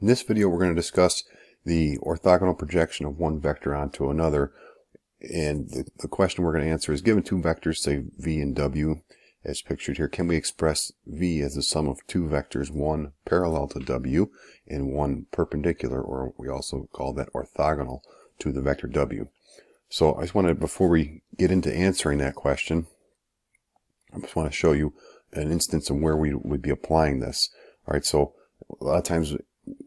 In this video, we're going to discuss the orthogonal projection of one vector onto another. And the question we're going to answer is, given two vectors, say v and w, as pictured here, can we express v as the sum of two vectors, one parallel to w and one perpendicular, or we also call that orthogonal to the vector w? So I just want to, before we get into answering that question, I just want to show you an instance of where we would be applying this. All right, so a lot of times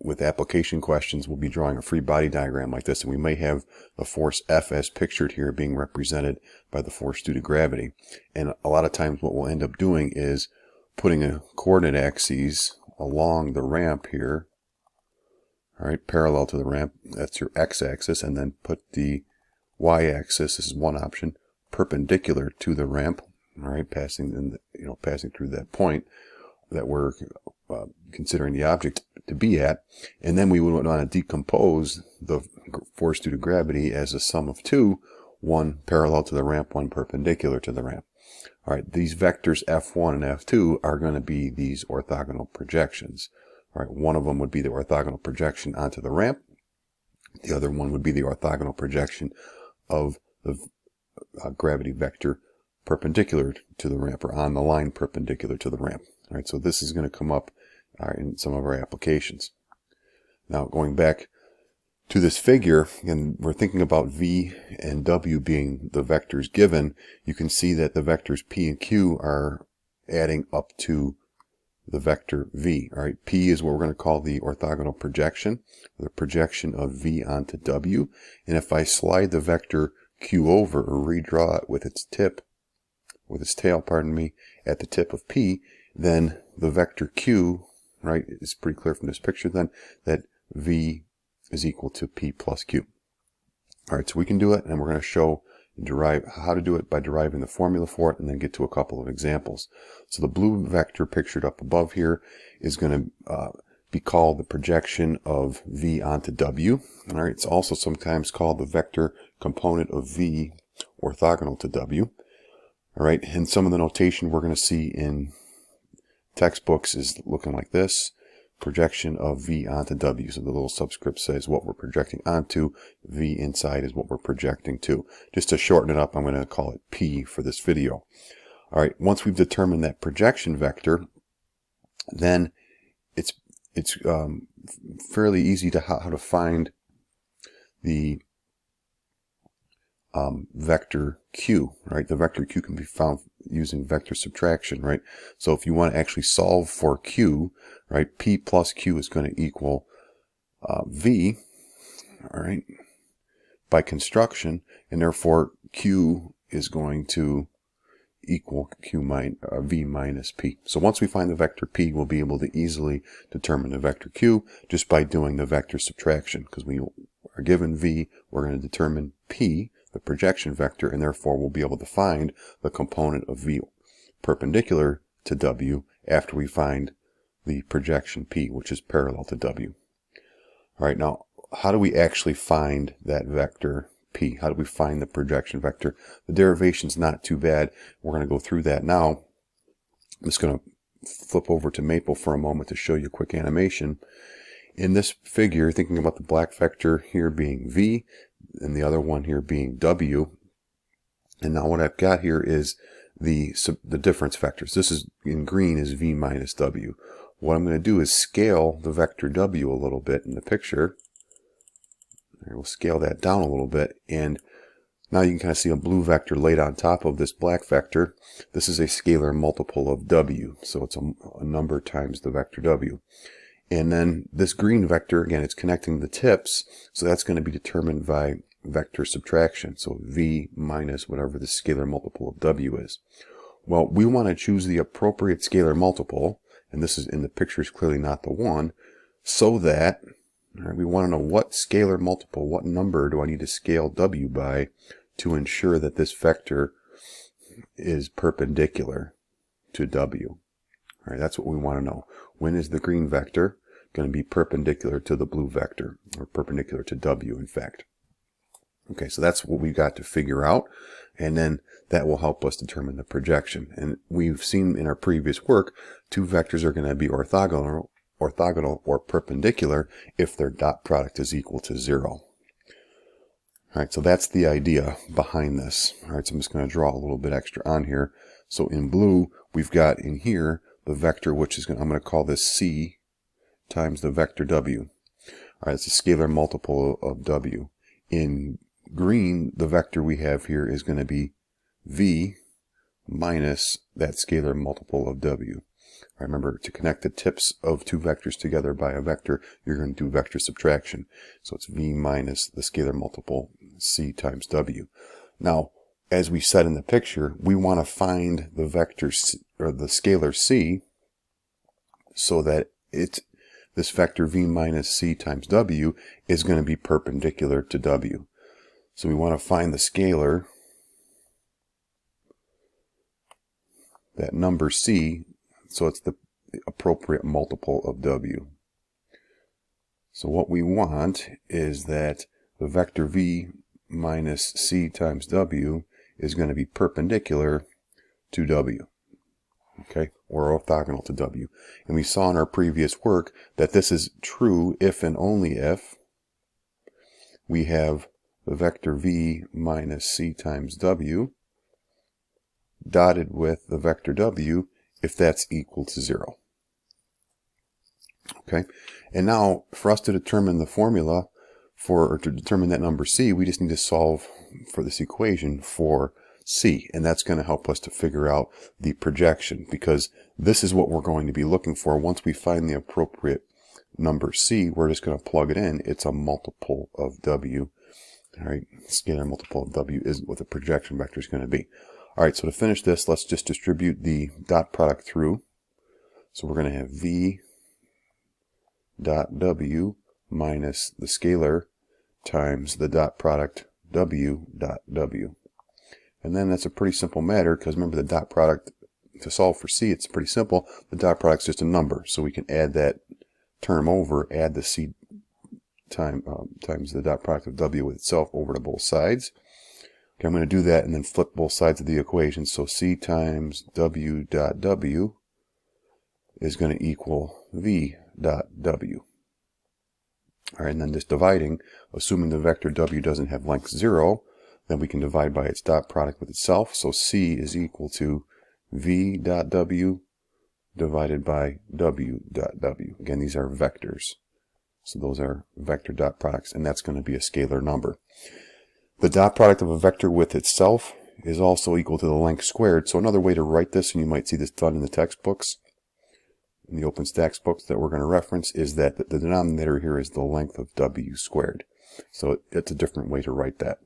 with application questions, we'll be drawing a free body diagram like this, and we may have the force F as pictured here being represented by the force due to gravity. And a lot of times what we'll end up doing is putting a coordinate axes along the ramp here, all right, parallel to the ramp, that's your x-axis, and then put the y-axis, this is one option, perpendicular to the ramp, all right, passing through that point that we're considering the object to be at. And then we would want to decompose the force due to gravity as a sum of two, one parallel to the ramp, one perpendicular to the ramp. All right, these vectors F1 and F2 are going to be these orthogonal projections. All right, one of them would be the orthogonal projection onto the ramp. The other one would be the orthogonal projection of the gravity vector perpendicular to the ramp, or on the line perpendicular to the ramp. All right, so this is going to come up in some of our applications. Now, going back to this figure, and we're thinking about v and w being the vectors given, you can see that the vectors p and q are adding up to the vector v. All right, p is what we're going to call the orthogonal projection, the projection of v onto w. And if I slide the vector q over, or redraw it with its tail, at the tip of p, then the vector q, right, it's pretty clear from this picture then that v is equal to p plus q. All right, so we can do it, and we're going to show and derive how to do it by deriving the formula for it, and then get to a couple of examples. So the blue vector pictured up above here is going to be called the projection of v onto w. All right, it's also sometimes called the vector component of v orthogonal to w. All right, and some of the notation we're going to see in textbooks is looking like this: projection of v onto w. So the little subscript says what we're projecting onto, v inside is what we're projecting to. Just to shorten it up, I'm going to call it p for this video. All right, once we've determined that projection vector, then it's fairly easy to how to find the vector q, right? The vector q can be found using vector subtraction, right? So if you want to actually solve for q, right, p plus q is going to equal v, all right, by construction, and therefore q is going to equal v minus p. So once we find the vector p, we'll be able to easily determine the vector q just by doing the vector subtraction, because we are given v, we're going to determine p, the projection vector, and therefore we'll be able to find the component of v perpendicular to w after we find the projection p, which is parallel to w. All right, now how do we actually find that vector p? How do we find the projection vector? The derivation's not too bad. We're going to go through that now. I'm just going to flip over to Maple for a moment to show you a quick animation. In this figure, thinking about the black vector here being v, and the other one here being w. And now what I've got here is the difference vectors. This is in green is v minus w. What I'm going to do is scale the vector w a little bit in the picture. We'll scale that down a little bit, and now you can kind of see a blue vector laid on top of this black vector. This is a scalar multiple of w, so it's a number times the vector w. And then this green vector, again, it's connecting the tips, so that's going to be determined by vector subtraction, so v minus whatever the scalar multiple of w is. Well, we want to choose the appropriate scalar multiple, and this is in the picture is clearly not the one, so that we want to know what scalar multiple, what number do I need to scale w by to ensure that this vector is perpendicular to w. All right, that's what we want to know. When is the green vector going to be perpendicular to the blue vector, or perpendicular to w, in fact? Okay, so that's what we've got to figure out, and then that will help us determine the projection. And we've seen in our previous work, two vectors are going to be orthogonal orthogonal or perpendicular if their dot product is equal to 0. All right, so that's the idea behind this. All right, so I'm just going to draw a little bit extra on here. So in blue, we've got in here the vector, which is I'm going to call this C times the vector W. All right, it's a scalar multiple of W. In green, the vector we have here is going to be V minus that scalar multiple of W. Remember, to connect the tips of two vectors together by a vector, you're going to do vector subtraction. So it's V minus the scalar multiple C times W. Now, as we said in the picture, we want to find the vector C, or the scalar C, so that this vector V minus C times W is going to be perpendicular to W. So we want to find the scalar, that number C, so it's the appropriate multiple of W. So what we want is that the vector V minus C times W is going to be perpendicular to W, okay, or orthogonal to W. And we saw in our previous work that this is true if and only if we have the vector V minus C times W dotted with the vector W if that's equal to 0. Okay, and now for us to determine the formula or to determine that number C, we just need to solve for this equation for C, and that's going to help us to figure out the projection, because this is what we're going to be looking for. Once we find the appropriate number C, we're just going to plug it in. It's a multiple of W. All right, scalar multiple of W is what the projection vector is going to be. All right, so to finish this, let's just distribute the dot product through. So we're going to have V dot W minus the scalar times the dot product W dot W. And then that's a pretty simple matter, because remember the dot product, to solve for C, it's pretty simple. The dot product's just a number, so we can add that term over, add the C times the dot product of W with itself over to both sides. Okay, I'm going to do that and then flip both sides of the equation. So C times W dot W is going to equal V dot W. All right, and then just dividing, assuming the vector W doesn't have length 0, then we can divide by its dot product with itself. So C is equal to V dot W divided by W dot W. Again, these are vectors. So those are vector dot products, and that's going to be a scalar number. The dot product of a vector with itself is also equal to the length squared. So another way to write this, and you might see this done in the textbooks, in the OpenStax books that we're going to reference, is that the denominator here is the length of W squared. So it's a different way to write that.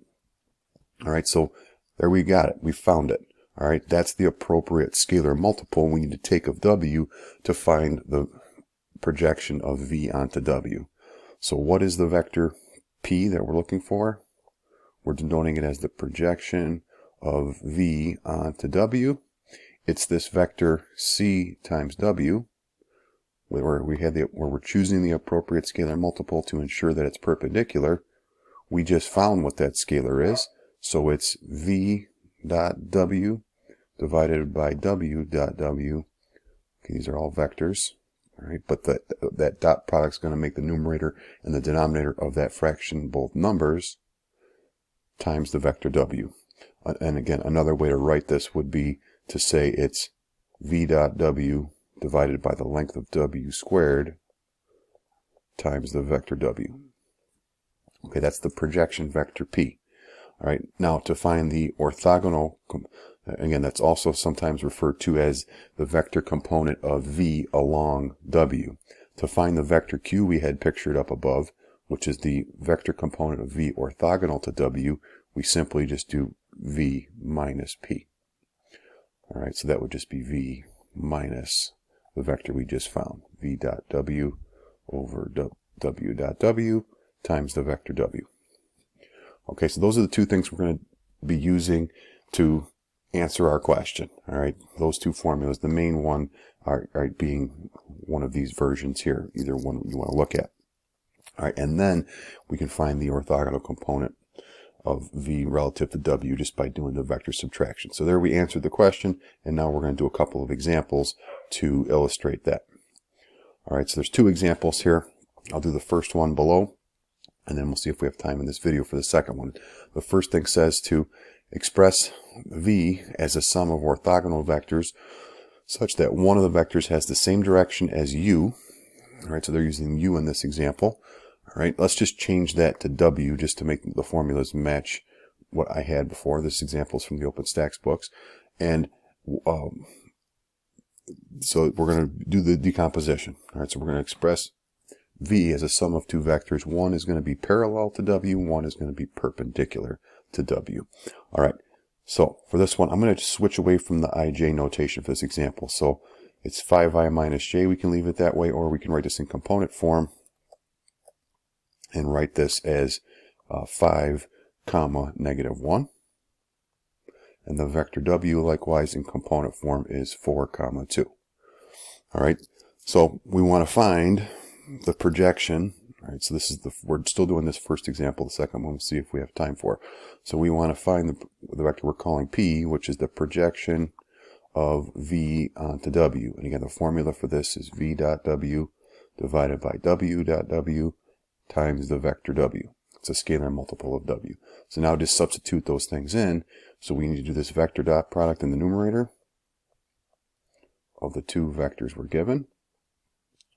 All right, so there we got it. We found it. All right, that's the appropriate scalar multiple we need to take of W to find the projection of V onto W. So what is the vector P that we're looking for? We're denoting it as the projection of V onto W. It's this vector C times W, where we're choosing the appropriate scalar multiple to ensure that it's perpendicular. We just found what that scalar is, so it's V dot W divided by W dot W. Okay, these are all vectors, all right? But that dot product is going to make the numerator and the denominator of that fraction both numbers times the vector W. And again, another way to write this would be to say it's V dot W divided by the length of W squared times the vector W. Okay, that's the projection vector P. All right, now to find the orthogonal, again, that's also sometimes referred to as the vector component of V along W. To find the vector Q we had pictured up above, which is the vector component of V orthogonal to W, we simply just do V minus P. All right, so that would just be V minus the vector we just found, V dot W over W dot W times the vector W. Okay, so those are the two things we're going to be using to answer our question. All right, those two formulas. The main one are being one of these versions here, either one you want to look at. All right, and then we can find the orthogonal component of V relative to W just by doing the vector subtraction. So there we answered the question, and now we're going to do a couple of examples to illustrate that. All right, so there's two examples here. I'll do the first one below, and then we'll see if we have time in this video for the second one. The first thing says to express v as a sum of orthogonal vectors such that one of the vectors has the same direction as u. All right, so they're using u in this example. All right, let's just change that to w just to make the formulas match what I had before. This example is from the OpenStax books. And so we're going to do the decomposition. All right, so we're going to express v as a sum of two vectors. One is going to be parallel to w, one is going to be perpendicular to w. All right, so for this one, I'm going to switch away from the ij notation for this example. So it's 5i minus j. We can leave it that way, or we can write this in component form and write this as 5 comma negative 1. And the vector w, likewise in component form, is 4 comma 2. All right, so we want to find the projection. All right, so this is we're still doing this first example. The second one, we'll see if we have time for. So we want to find the vector we're calling p, which is the projection of v onto w. And again, the formula for this is v dot w divided by w dot w times the vector w. It's a scalar multiple of w. So now just substitute those things in. So we need to do this vector dot product in the numerator of the two vectors we're given.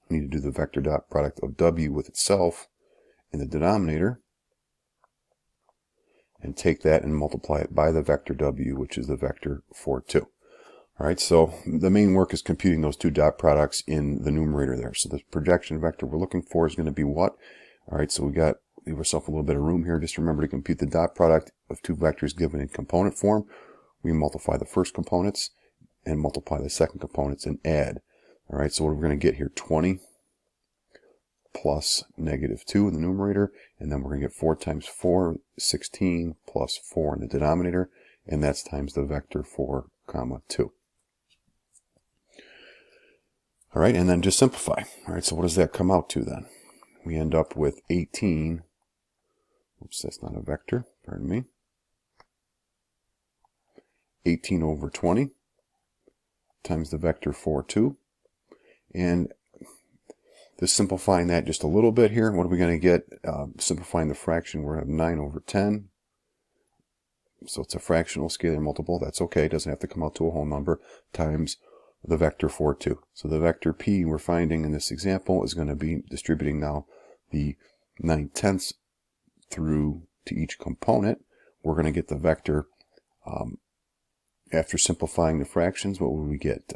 We need to do the vector dot product of w with itself in the denominator, and take that and multiply it by the vector w, which is the vector 4, 2. All right, so the main work is computing those two dot products in the numerator there. So the projection vector we're looking for is going to be what? All right, so leave ourselves a little bit of room here. Just remember to compute the dot product of two vectors given in component form. We multiply the first components and multiply the second components and add. All right, so what we're going to get here, 20 plus negative 2 in the numerator, and then we're going to get 4 times 4, 16 plus 4 in the denominator, and that's times the vector 4 comma 2. All right, and then just simplify. All right, so what does that come out to then? We end up with 18, oops, that's not a vector, pardon me, 18 over 20 times the vector 4, 2. And just simplifying that just a little bit here, what are we going to get? Simplifying the fraction, we're going to have 9 over 10. So it's a fractional scalar multiple. That's okay. It doesn't have to come out to a whole number, times the vector 4, 2. So the vector p we're finding in this example is going to be distributing now the 9/10 through to each component. We're going to get the vector, after simplifying the fractions, what would we get?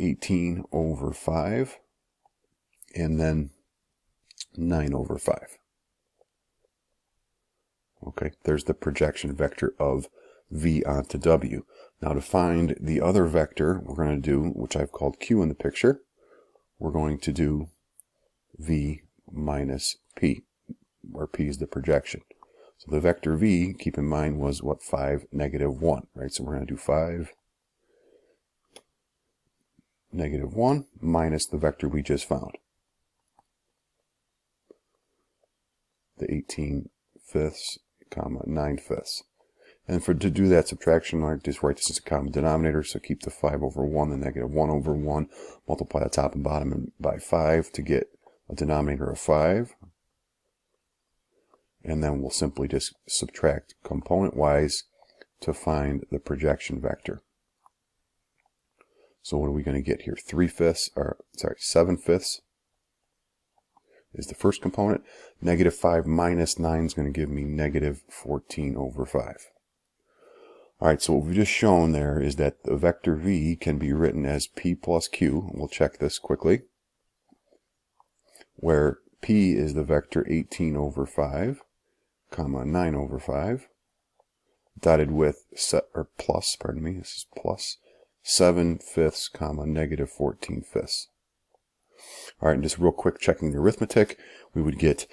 18 over 5, and then 9 over 5. Okay, there's the projection vector of v onto w. Now to find the other vector we're going to do, which I've called q in the picture, we're going to do v minus p, where p is the projection. So the vector v, keep in mind, was what? 5, negative 1, right? So we're going to do 5, negative 1 minus the vector we just found, the 18/5, comma 9/5. And to do that subtraction, I just write this as a common denominator, so keep the 5 over 1, the negative 1 over 1, multiply the top and bottom by 5 to get a denominator of 5. And then we'll simply just subtract component-wise to find the projection vector. So what are we going to get here? 7/5 is the first component. Negative 5 minus 9 is going to give me negative 14 over 5. All right, so what we've just shown there is that the vector v can be written as p plus q. We'll check this quickly, where p is the vector 18 over 5, comma 9 over 5, dotted with, plus, pardon me, this is plus 7/5, comma negative 14/5. All right, and just real quick, checking the arithmetic, we would get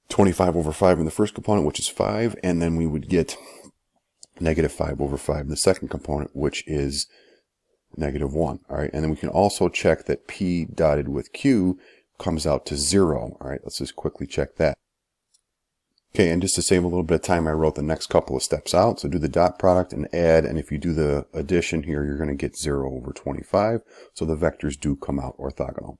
25 over 5 in the first component, which is 5, and then we would get negative 5 over 5 in the second component, which is negative 1. All right, and then we can also check that p dotted with q comes out to 0. All right, let's just quickly check that. Okay, and just to save a little bit of time, I wrote the next couple of steps out. So do the dot product and add, and if you do the addition here, you're going to get 0 over 25. So the vectors do come out orthogonal.